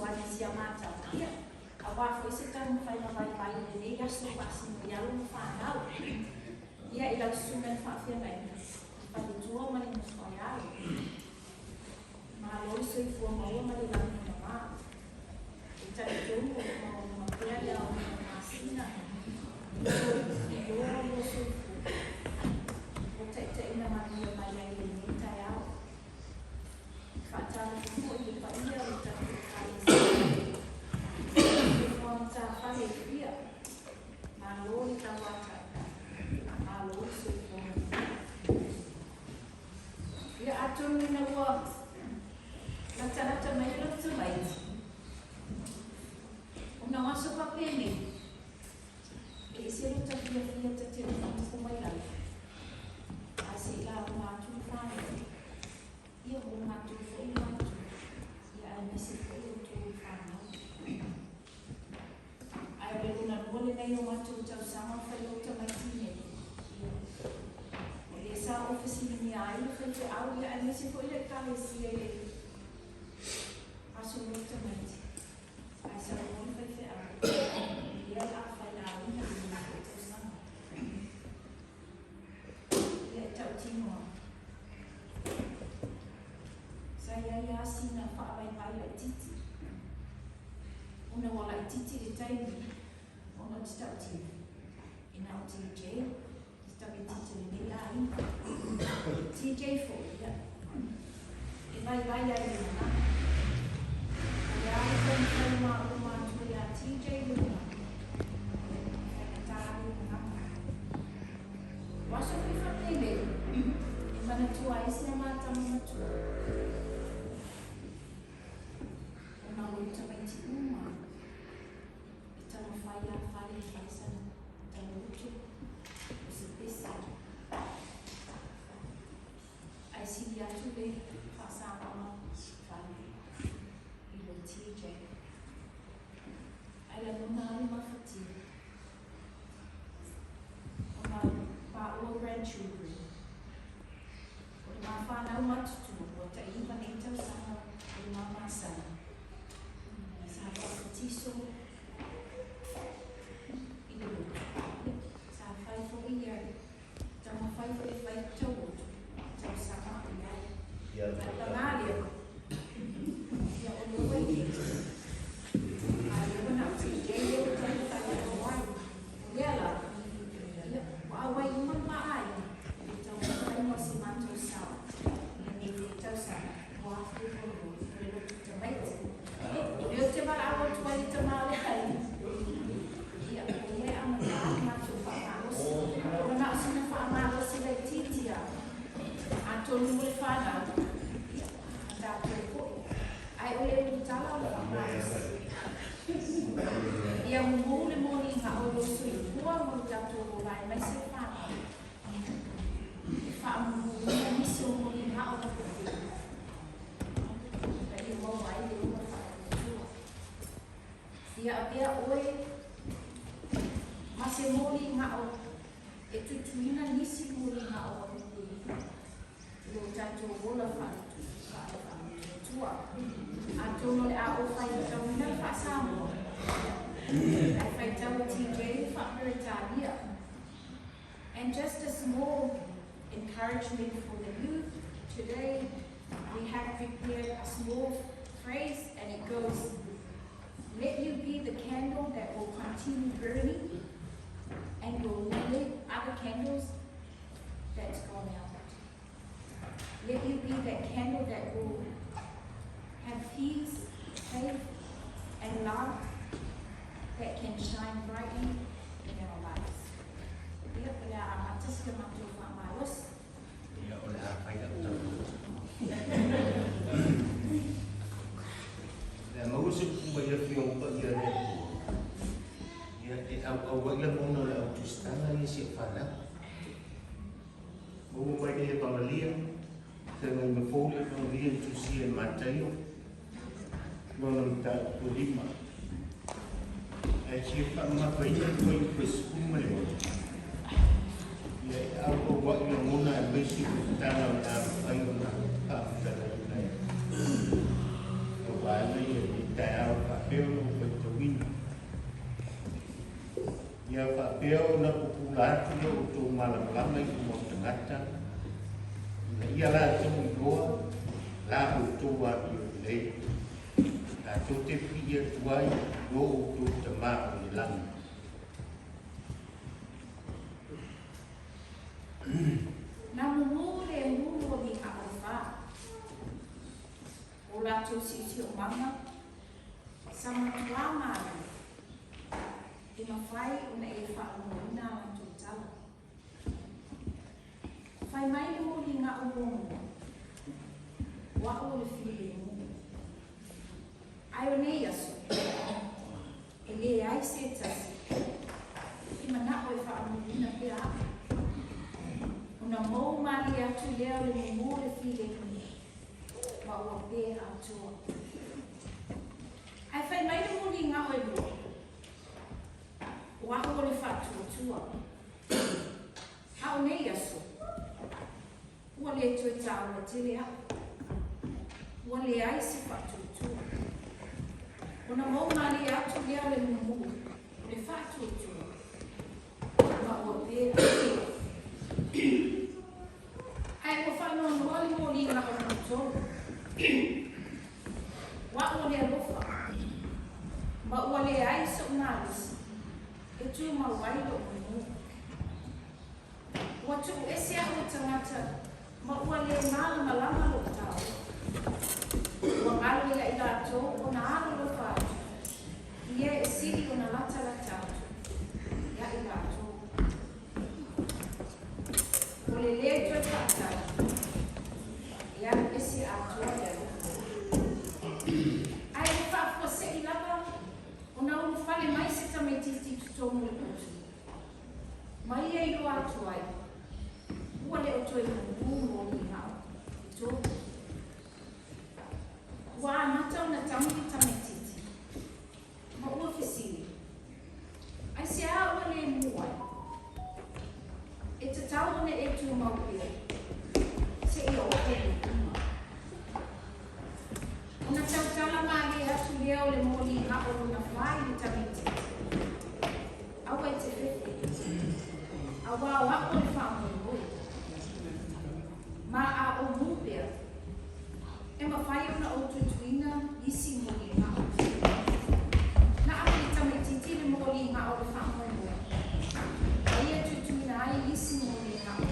soani siamata ia awa foi se tan fai vai ni ga so pasi no ya lo fa na ia ila sumen fa fia mai pa di tua mani no so ya ma lo se fu ma o ma la ni ma ita jo ma pia ya o ma sina yo lo so fu te ina ma ni ma ya ni ta ya fa ta fu ni pa ia o ta ta fale pia ma lo ta wata ma lo se fu ia atun na wa Nata mai lo tu mai. Una masa papeni. E se lo ta fia ta te ko mai la. Asi la ma tu fa. Ia o ma tu fa ia. Ia me se ko tu fa na. Ai le una bole nei o ma tu ta sama fa lo ta mai tine. E sa oficina ni ai fa te au ia me se ko le ka le si ele. Absolutamente. Essa é uma referência. E ela falava uma coisa. E então tinha. Saya assim na fala vai a titi. Uma wala titi de time. Ona está titi. E não TJ. Está bem titi de lá. TJ foi. E vai aí na. Ya, kan rumah tu ya TJ rumah. Tahu rumah. Wasu kita ni mana tu ais nama tamu tu. Orang itu macam rumah. Kita faya aisan tamu tu. Sebisa. Aisi dia tu deh pasang orang. TJ. Ela não dá uma fatia. Uma grandchildren. Uma fana uma tutu. Bota iba então sama uma maçã. Sabe tiso. Ido. Sabe fai for ia. Então fai for vai todo. Então sama ia. Ya. Tamalia. Dia oi masih muli ngau itu tuina nisi muli ngau lo jajo bola fa tua atono le au fai tauna fa samo ai fai tauna TJ fa Italia. And just a small encouragement for the youth today, we have prepared a small phrase and it goes, let you be the candle that will continue burning and will lit other candles that's gone out. Let you be that candle that will have peace, faith, and love that can shine brightly in our lives. Dia boleh amat sesuatu yang malas. Dia boleh apa yang tahu. mau se kumbaya fiong pa dia ya awak yang mau nak utustana ni siapa mau baik dia pangalian dengan berfolio pangalian tu sian matai non tak lima siapa apa ini kau bersumpah ya awak yang mau nak besi utustana ayo nak tak ada lagi bali tayo no whaitawina. Ia whapeo na pupulati o tō malamalama i kumo tangata. Na ia la tō i roa, la o tō atu o le. Na tō te pia tuai, no o tō te maa o le langa. Na mulu le mulu ni hawha. O la tō si o mama, sama tua mara. I mawhai una e whaamuna o tō tala. Whai mai le muli ngā o mongo. Wa o le while mongo. Ai o nei aso. E le ai se tasi. I mana o e whaamuna pe a. Una mou mali atu leo le mongo le while mongo. Wa o pe a toa. Ai whai mai le muli ngā o e mongo. Waho o le whātua. Hao nei aso. Ua le tue tāua tele a. Ua le ai se whātua. Ona mau mali atu lea le mumu. Le whātua. Ma ua pēra. Ai o whanau noa le mō linga o na tōru. Wa ua le alofa. Ma ua le ai so nālisi. E tū mawairo o mu. Ua tū ese a o tangata, ma ua le mālama lama lo tau. Ua ngalo ia i rātou o na alo lo whātu. Ia e siri o na lata la tātu. Ia i rātou. O le le tue whātau. Ia ese a tō ia lo. Ai e whāfua se i lava. Ona unu whale mai se tametiti tutomu le kutu. Mai e ilo atu ai. Ua le o toi mungu o ni hao. Tō. Ua anata o na tamu tametiti. Ma ua fisili. Ai se a ua le muai. E te tau one e tu maupia. Se i o pele kuma. Ona tau tala magi atu leo le moli hao na whai ni tamiti. Awa e te whiwhi. Awa o hako le whamu hui. Ma a o mupea. E ma whai ona o tutuina isi moli hao. Na a le tamititi le moli hao le whamu hui. Ai e tutuina ai isi moli hao.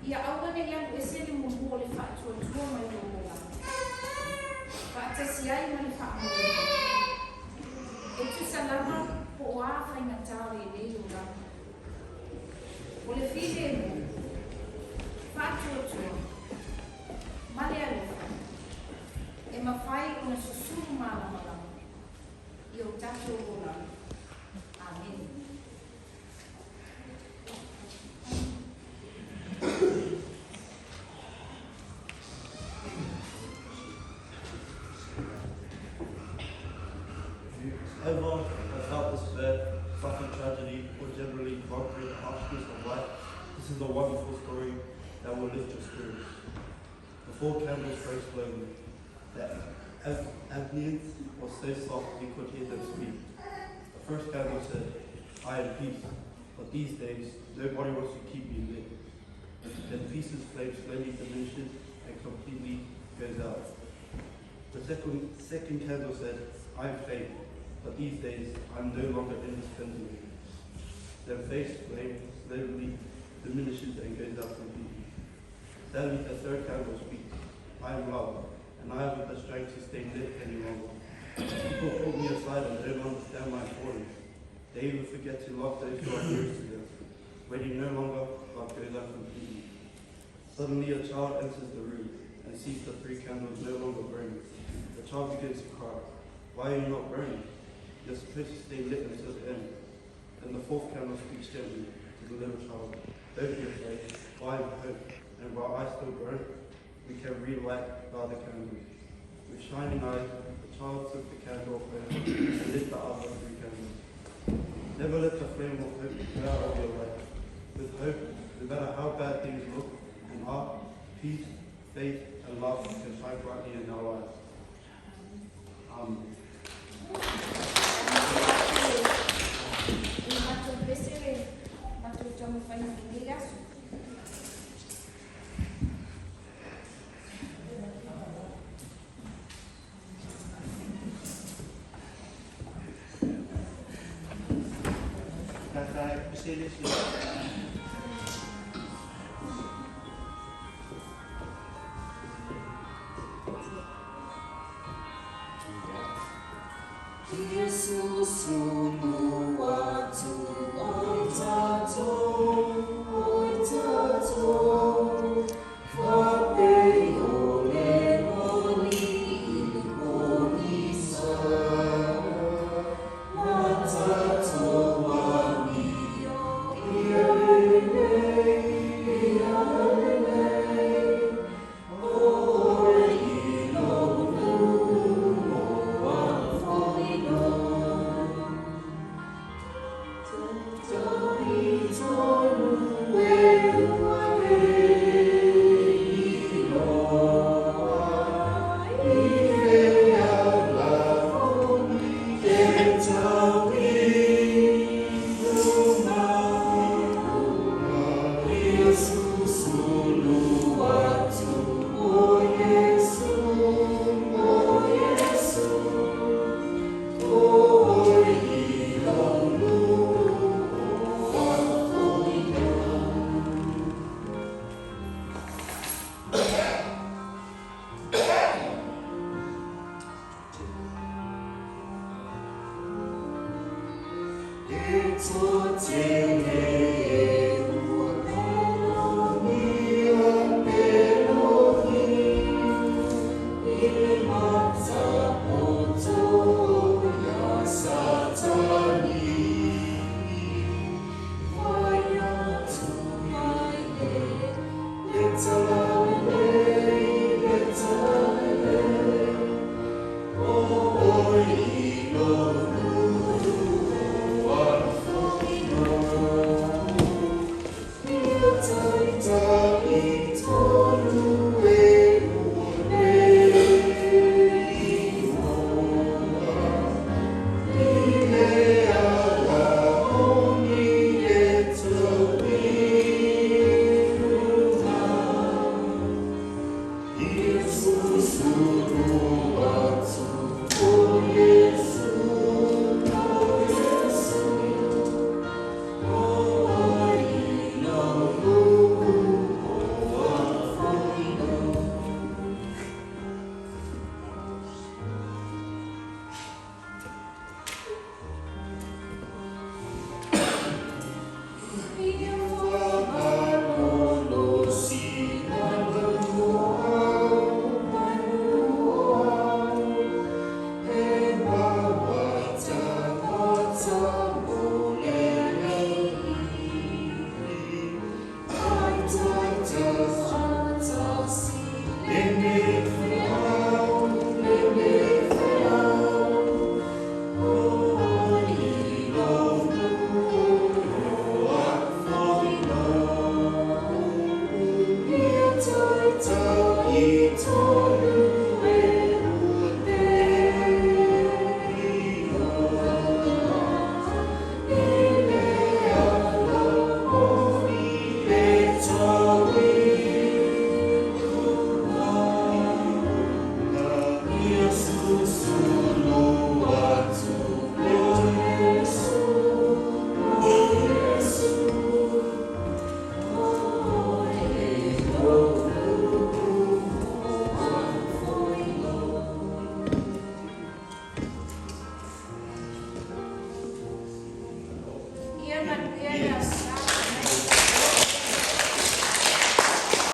Ia awane iau e se le mumu o le whaatua tua mai o mola. Whaatasi ai ma le whaamua. E tu salama po o a whainga tāre e nei o rama. O le while e mo. Whaatua tua. Male alofa. E mawhai o na susuru mala malama. I o tato o rama. Amen. Everyone has felt despair, suffered tragedy, or generally gone through the harshness of life. This is a wonderful story that will lift your spirits. The four candles very slowly. The ambience was so soft we could hear them speak. The first candle said, "I am peace," but these days nobody wants to keep me lit. Then peace's flame slowly diminishes and completely goes out. The second candle said, "I am faith," but these days I'm no longer indispensable. Their face flame slowly diminishes and goes out completely. Sadly, the third candle speaks, "I am love, and I haven't the strength to stay lit any longer. People pull me aside and don't understand my story. They even forget to love those who are nearest to them. When you no longer, love goes out completely." Suddenly a child enters the room and sees the three candles no longer burning. The child begins to cry. "Why are you not burning? You're supposed to stay lit until the end." Then the fourth candle speaks gently to the little child. "Don't be afraid, for I have hope, and while I still burn, we can relight the other candles." With shining eyes, the child took the candle home and lit the other three candles. Never let the flame of hope go out of your life. With hope, no matter how bad things look, and art, peace, faith, and love can shine brightly in our lives. seriously. Yesus ulu watu oitato, Fabio Lemoni Ilmonisa, Matato Wamio, Ia